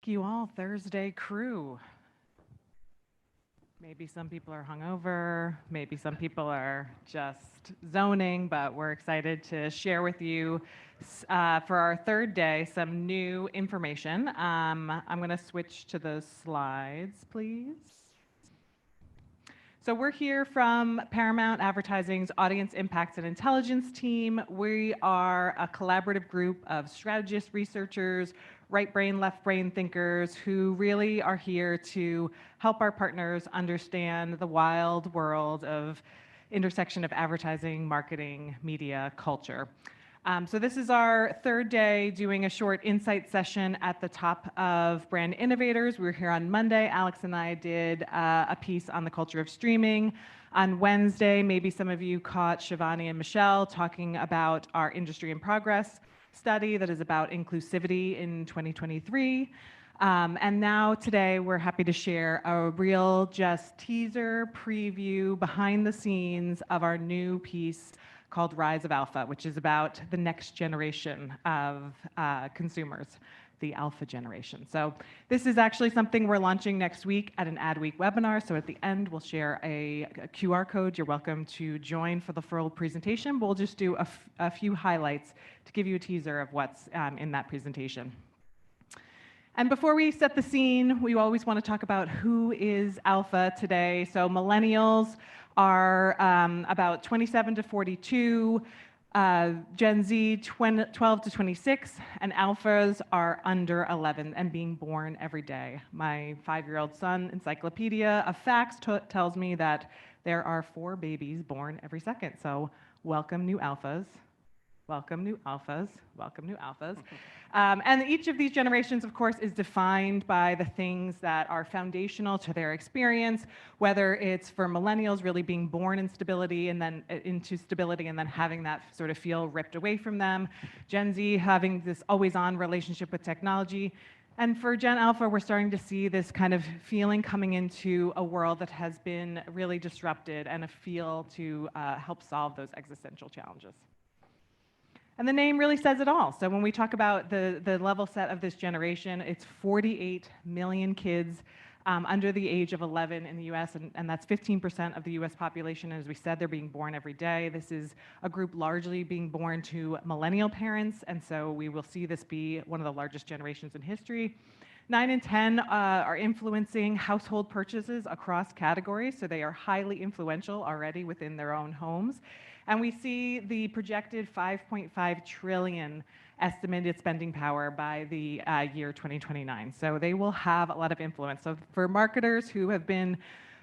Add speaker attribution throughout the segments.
Speaker 1: you all, Thursday crew. Maybe some people are hungover, maybe some people are just zoning, but we're excited to share with you for our third day some new information. I'm going to switch to the slides, please. So we're here from Paramount Advertising's Audience Impacts and Intelligence team. We are a collaborative group of strategists, researchers, right brain, left brain thinkers who really are here to help our partners understand the wild world of intersection of advertising, marketing, media, culture. So this is our third day doing a short insight session at the top of Brand Innovators. We were here on Monday. Alex and I did a piece on the culture of streaming. On Wednesday, maybe some of you caught Shivani and Michelle talking about our Industry in Progress study that is about inclusivity in 2023. And now today, we're happy to share a real just teaser preview behind the scenes of our new piece called Rise of Alpha, which is about the next generation of consumers, the Alpha generation. So this is actually something we're launching next week at an AdWeek webinar. So at the end, we'll share a QR code. You're welcome to join for the full presentation. We'll just do a few highlights to give you a teaser of what's in that presentation. And before we set the scene, we always want to talk about who is Alpha today. So millennials are about 27 to 42, Gen Z 12 to 26, and alphas are under 11 and being born every day. My 5-year-old son, Encyclopedia of Facts, tells me that there are 4 babies born every second. So welcome new alphas. Welcome new alphas. Welcome new alphas. And each of these generations, of course, is defined by the things that are foundational to their experience, whether it's for millennials really being born in stability and then into stability and then having that sort of feel ripped away from them. Gen Z having this always-on relationship with technology. And for Gen Alpha, we're starting to see this kind of feeling coming into a world that has been really disrupted and a feel to help solve those existential challenges. And the name really says it all. So when we talk about the level set of this generation, it's 48 million kids under the age of 11 in the US, and that's 15% of the US population. And as we said, they're being born every day. This is a group largely being born to millennial parents, and so we will see this be one of the largest generations in history. 9 and 10 are influencing household purchases across categories, so they are highly influential already within their own homes. And we see the projected 5.5 trillion estimated spending power by the year 2029. So they will have a lot of influence. So for marketers who have been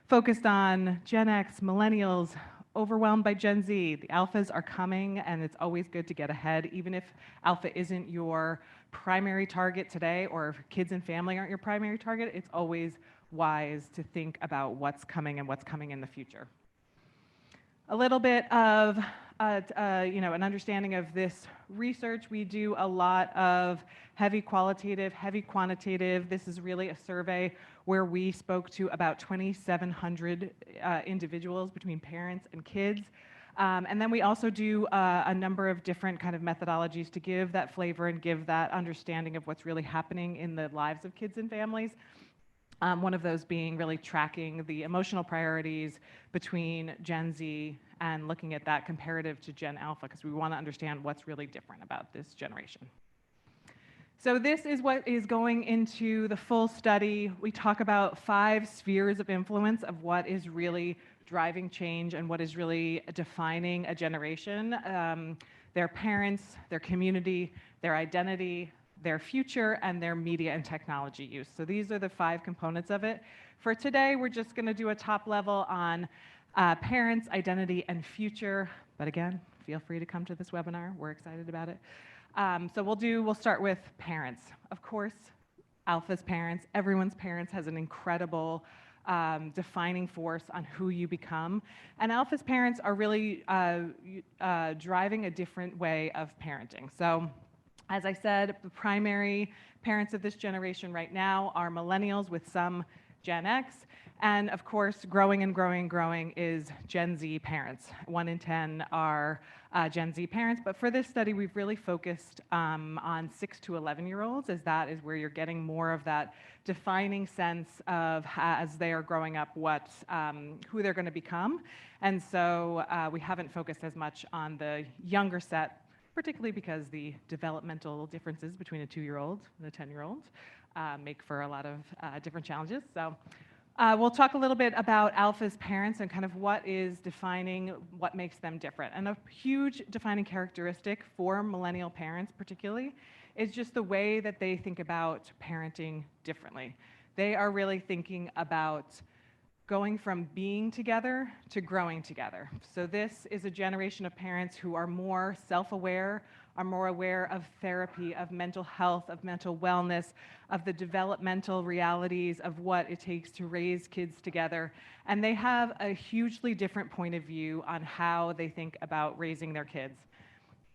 Speaker 1: focused on Gen X, millennials, overwhelmed by Gen Z, the alphas are coming, and it's always good to get ahead. Even if alpha isn't your primary target today, or if kids and family aren't your primary target, it's always wise to think about what's coming and what's coming in the future. A little bit of an understanding of this research. We do a lot of heavy qualitative, heavy quantitative. This is really a survey where we spoke to about 2,700 individuals between parents and kids. And then we also do a number of different kind of methodologies to give that flavor and give that understanding of what's really happening in the lives of kids and families. One of those being really tracking the emotional priorities between Gen Z and looking at that comparative to Gen Alpha, because we want to understand what's really different about this generation. So this is what is going into the full study. We talk about 5 spheres of influence of what is really driving change and what is really defining a generation. Their parents, their community, their identity, their future, and their media and technology use. So these are the 5 components of it. For today, we're just going to do a top level on parents, identity, and future. But again, feel free to come to this webinar. We're excited about it. So we'll start with parents. Of course, Alpha's parents, everyone's parents has an incredible defining force on who you become. And Alpha's parents are really driving a different way of parenting. So as I said, the primary parents of this generation right now are millennials with some Gen X. And of course, growing and growing and growing is Gen Z parents. 1 in 10 are Gen Z parents. But for this study, we've really focused on 6 to 11-year-olds, as that is where you're getting more of that defining sense of, as they are growing up, who they're going to become. And so we haven't focused as much on the younger set, particularly because the developmental differences between a 2-year-old and a 10-year-old make for a lot of different challenges. So we'll talk a little bit about alpha's parents and kind of what is defining what makes them different. And a huge defining characteristic for millennial parents particularly is just the way that they think about parenting differently. They are really thinking about going from being together to growing together. So this is a generation of parents who are more self-aware, are more aware of therapy, of mental health, of mental wellness, of the developmental realities of what it takes to raise kids together. And they have a hugely different point of view on how they think about raising their kids,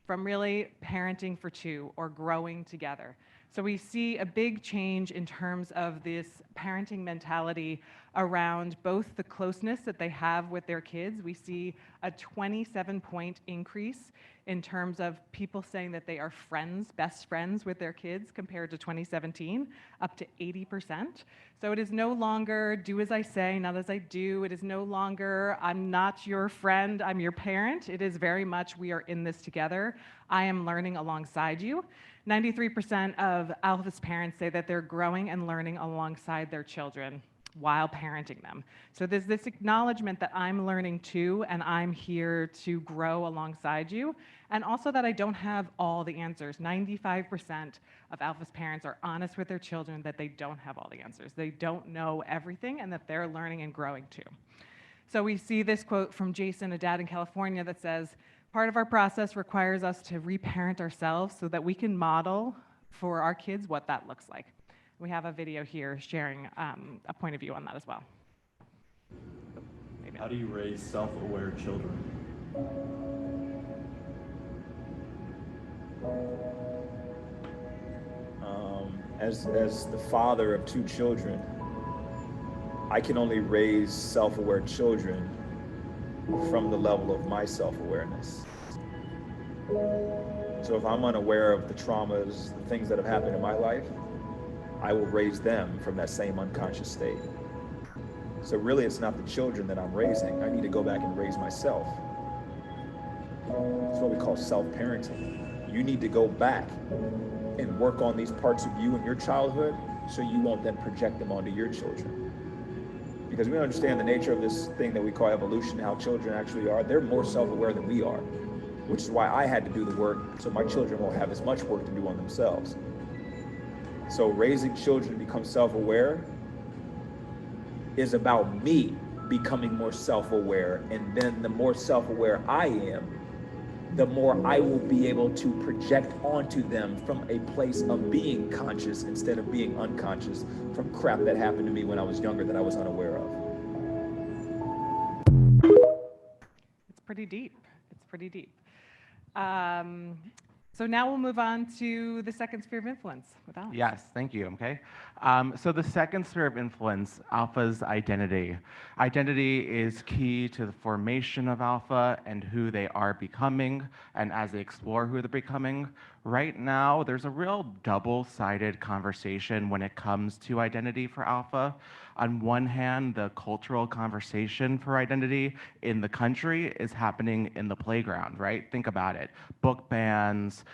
Speaker 1: from really parenting for two or growing together. So we see a big change in terms of this parenting mentality around both the closeness that they have with their kids. We see a 27-point increase in terms of people saying that they are friends, best friends with their kids compared to 2017, up to 80%. So it is no longer do as I say, not as I do. It is no longer I'm not your friend, I'm your parent. It is very much we are in this together. I am learning alongside you. 93% of alpha's parents say that they're growing and learning alongside their children while parenting them. So there's this acknowledgement that I'm learning too, and I'm here to grow alongside you, and also that I don't have all the answers. 95% of alpha's parents are honest with their children that they don't have all the answers. They don't know everything, and that they're learning and growing too. So we see this quote from Jason, a dad in California, that says, "Part of our process requires us to reparent ourselves so that we can model for our kids what that looks like." We have a video here sharing a point of view on that as well.
Speaker 2: How do you raise self-aware children?
Speaker 3: As the father of 2 children, I can only raise self-aware children from the level of my self-awareness. So if I'm unaware of the traumas, the things that have happened in my life, I will raise them from that same unconscious state. So really it's not the children that I'm raising. I need to go back and raise myself. It's what we call self-parenting. You need to go back and work on these parts of you in your childhood so you won't then project them onto your children. Because we understand the nature of this thing that we call evolution, how children actually are. They're more self-aware than we are, which is why I had to do the work so my children won't have as much work to do on themselves. So raising children to become self-aware is about me becoming more self-aware, and then the more self-aware I am, the more I will be able to project onto them from a place of being conscious instead of being unconscious from crap that happened to me when I was younger that I was unaware of.
Speaker 1: It's pretty deep. It's pretty deep. So now we'll move on to the second sphere of influence with Alex.
Speaker 4: Yes, thank you, okay. So the second sphere of influence, alpha's identity. Identity is key to the formation of alpha and who they are becoming, and as they explore who they're becoming. Right now, there's a real double-sided conversation when it comes to identity for alpha. On one hand, the cultural conversation for identity in the country is happening in the playground, right? Think about it. Book bans,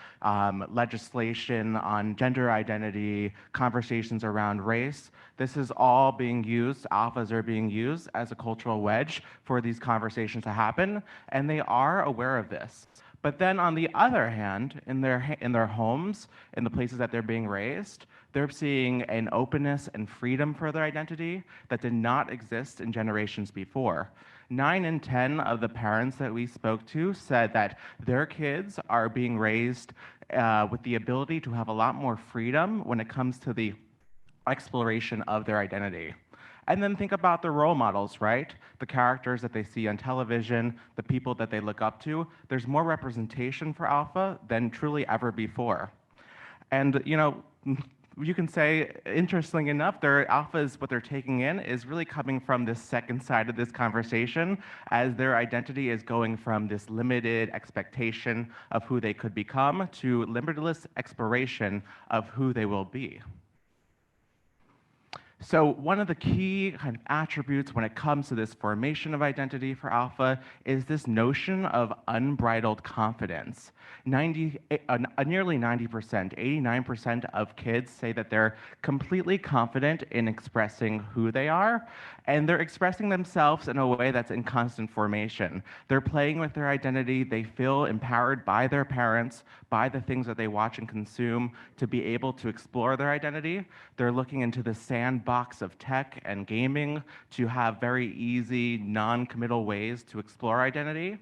Speaker 4: legislation on gender identity, conversations around race. This is all being used, alphas are being used as a cultural wedge for these conversations to happen, and they are aware of this. But then on the other hand, in their homes, in the places that they're being raised, they're seeing an openness and freedom for their identity that did not exist in generations before. 9 in 10 of the parents that we spoke to said that their kids are being raised with the ability to have a lot more freedom when it comes to the exploration of their identity. And then think about the role models, right? The characters that they see on television, the people that they look up to. There's more representation for alpha than truly ever before. And, you know, you can say, interestingly enough, their alphas, what they're taking in is really coming from this second side of this conversation, as their identity is going from this limited expectation of who they could become to limitless exploration of who they will be. So one of the key kind of attributes when it comes to this formation of identity for alpha is this notion of unbridled confidence. Nearly 90%, 89% of kids say that they're completely confident in expressing who they are, and they're expressing themselves in a way that's in constant formation. They're playing with their identity. They feel empowered by their parents, by the things that they watch and consume, to be able to explore their identity. They're looking into the sandbox of tech and gaming to have very easy, non-committal ways to explore identity.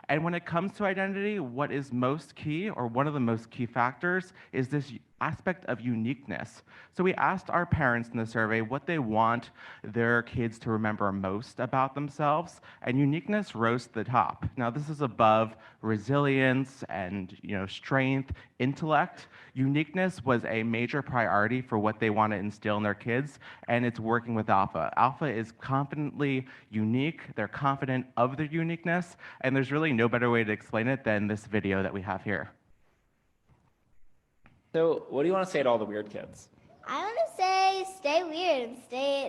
Speaker 4: And when it comes to identity, what is most key, or one of the most key factors, is this aspect of uniqueness. So we asked our parents in the survey what they want their kids to remember most about themselves, and uniqueness rose to the top. Now, this is above resilience and strength, intellect. Uniqueness was a major priority for what they want to instill in their kids, and it's working with Alpha. Alpha is confidently unique. They're confident of their uniqueness, and there's really no better way to explain it than this video that we have here.
Speaker 5: So what do you want to say to all the weird kids?
Speaker 6: I want to say stay weird and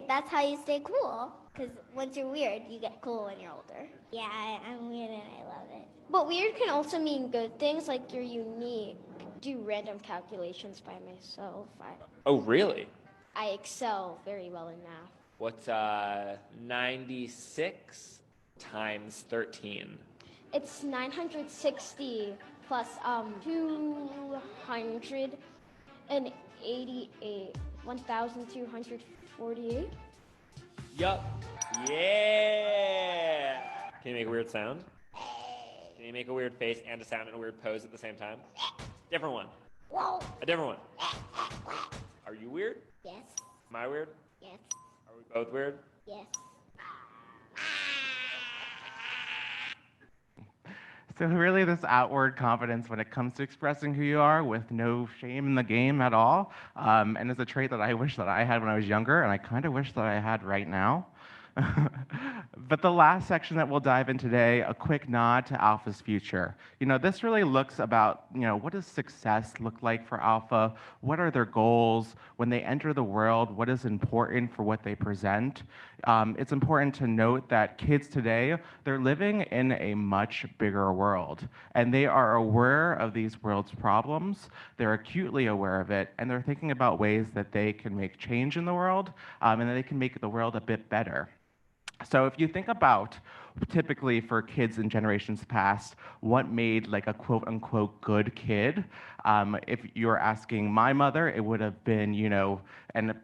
Speaker 6: that's how you stay cool. Because once you're weird, you get cool when you're older. Yeah, I'm weird and I love it.
Speaker 7: But weird can also mean good things, like you're unique. Do random calculations by myself.
Speaker 5: Oh, really?
Speaker 7: I excel very well in math.
Speaker 5: What's 96 times 13?
Speaker 7: It's 960 plus 288. 1,248.
Speaker 5: Yup. Yeah! Can you make a weird sound? Can you make a weird face and a sound and a weird pose at the same time? Different one. A different one. Are you weird?
Speaker 6: Yes.
Speaker 5: Am I weird?
Speaker 6: Yes.
Speaker 5: Are we both weird?
Speaker 6: Yes.
Speaker 4: So really this outward confidence when it comes to expressing who you are with no shame in the game at all, and it's a trait that I wish that I had when I was younger, and I kind of wish that I had right now. But the last section that we'll dive in today, a quick nod to Alpha's future. This really looks about, what does success look like for Alpha? What are their goals? When they enter the world, what is important for what they present? It's important to note that kids today, they're living in a much bigger world, and they are aware of these world's problems. They're acutely aware of it, and they're thinking about ways that they can make change in the world, and that they can make the world a bit better. So if you think about, typically for kids in generations past, what made like a quote-unquote good kid, if you're asking my mother, it would have been, and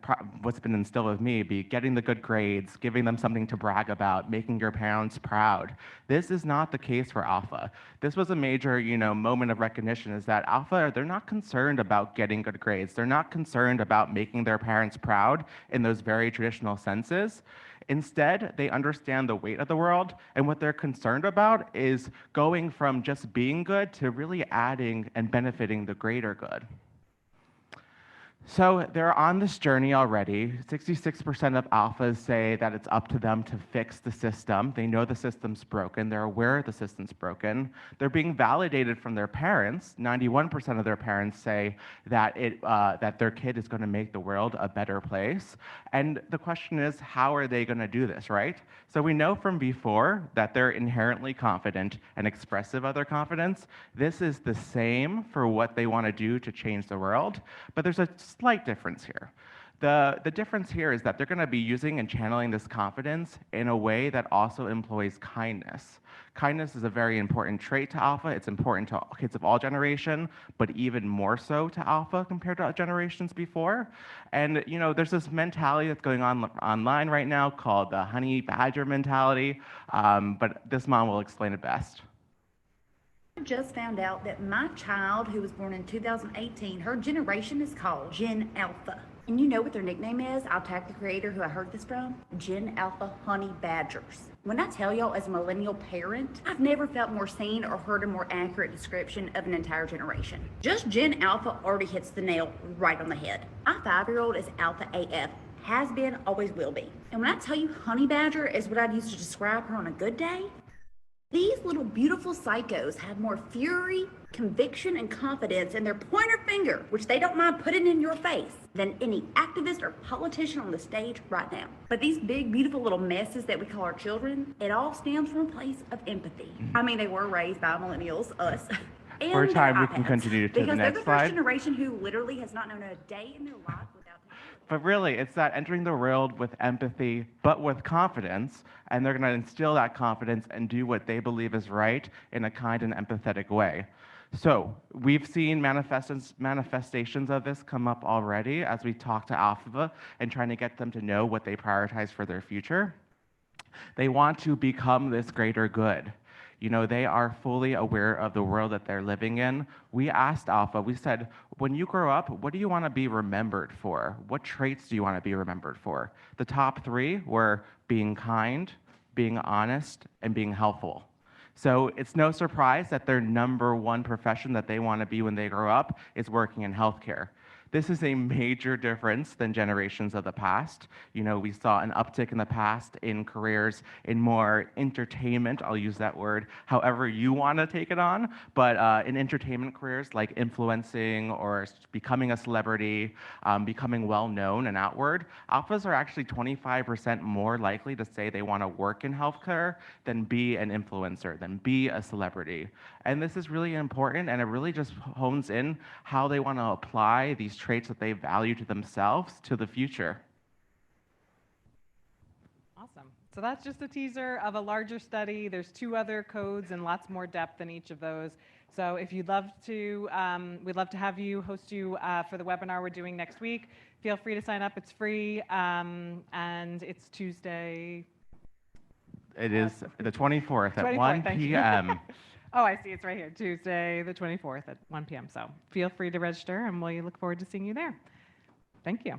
Speaker 4: what's been instilled with me, be getting the good grades, giving them something to brag about, making your parents proud. This is not the case for Alpha. This was a major, moment of recognition, is that Alpha, they're not concerned about getting good grades. They're not concerned about making their parents proud in those very traditional senses. Instead, they understand the weight of the world, and what they're concerned about is going from just being good to really adding and benefiting the greater good. So they're on this journey already. 66% of alphas say that it's up to them to fix the system. They know the system's broken. They're aware the system's broken. They're being validated from their parents. 91% of their parents say that that their kid is going to make the world a better place. And the question is, how are they going to do this, right? So we know from before that they're inherently confident and expressive of their confidence. This is the same for what they want to do to change the world, but there's a slight difference here. The difference here is that they're going to be using and channeling this confidence in a way that also employs kindness. Kindness is a very important trait to Alpha. It's important to kids of all generation, but even more so to Alpha compared to generations before. And there's this mentality that's going on online right now called the honey badger mentality, but this mom will explain it best.
Speaker 8: I just found out that my child, who was born in 2018, her generation is called Gen Alpha. And you know what their nickname is? I'll tag the creator who I heard this from. Gen Alpha Honey Badgers. When I tell y'all, as a millennial parent, I've never felt more seen or heard a more accurate description of an entire generation. Just Gen Alpha already hits the nail right on the head. Our 5-year-old is Alpha AF. Has been, always will be. And when I tell you honey badger is what I'd use to describe her on a good day, these little beautiful psychos have more fury, conviction, and confidence in their pointer finger, which they don't mind putting in your face, than any activist or politician on the stage right now. But these big, beautiful little messes that we call our children, it all stems from a place of empathy. I mean, they were raised by millennials, us. And
Speaker 4: For a time, we
Speaker 8: iPads,
Speaker 4: can continue to the
Speaker 8: because
Speaker 4: next
Speaker 8: they're the
Speaker 4: slide.
Speaker 8: first generation who literally has not known a day in their life without.
Speaker 4: But really, it's that entering the world with empathy, but with confidence, and they're going to instill that confidence and do what they believe is right in a kind and empathetic way. So we've seen manifestations of this come up already as we talk to Alpha and trying to get them to know what they prioritize for their future. They want to become this greater good. You know, they are fully aware of the world that they're living in. We asked Alpha, we said, when you grow up, what do you want to be remembered for? What traits do you want to be remembered for? The top 3 were being kind, being honest, and being helpful. So it's no surprise that their number 1 profession that they want to be when they grow up is working in healthcare. This is a major difference than generations of the past. You know, we saw an uptick in the past in careers in more entertainment, I'll use that word however you want to take it on, but in entertainment careers like influencing or becoming a celebrity, becoming well-known and outward, alphas are actually 25% more likely to say they want to work in healthcare than be an influencer, than be a celebrity. And this is really important, and it really just hones in how they want to apply these traits that they value to themselves to the future.
Speaker 1: Awesome. So that's just a teaser of a larger study. There's 2 other codes and lots more depth in each of those. So if you'd love to, we'd love to have you, host you for the webinar we're doing next week. Feel free to sign up. It's free, and it's Tuesday.
Speaker 4: It is the 24th at
Speaker 1: 24th,
Speaker 4: 1
Speaker 1: thank you.
Speaker 4: p.m.
Speaker 1: Oh, I see. It's right here. Tuesday, the 24th at 1 p.m. So feel free to register, and we look forward to seeing you there. Thank you.